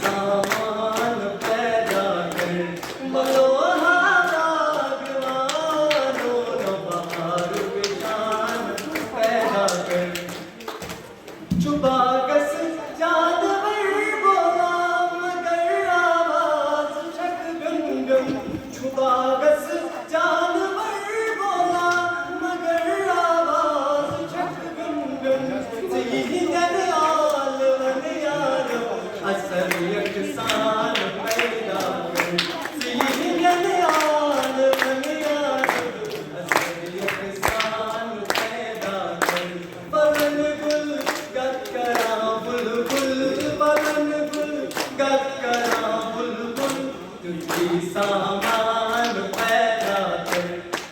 सामान पैदा कर मलोहा बागवानों नौबहार पे शान पैदा कर चुबागस जानवर बोला मगर आवाज छक गंगम चुबागस जानवर बोला मगर आवाज छक गंगम सीनन आल वन यारो असर यकसान पैदा कर सीनन आल वन यारो असर यकसान पैदा कर पवन गुल गक्करा बुलबुल पवन गुल गक्करा बुलबुल तुझी सामान पैदा कर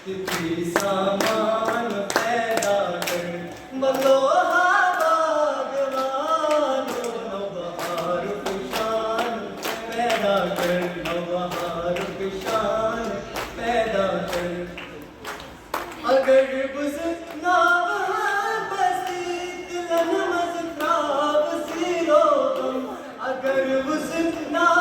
तुझी सामान पैदा कर मलोहा बागवानों नौबहार पे शान पैदा कर नौबहार पे शान पैदा कर अगर बुज़ नाव बसी दिलन मज़ताब सीरो गम अगर बुज़ नाव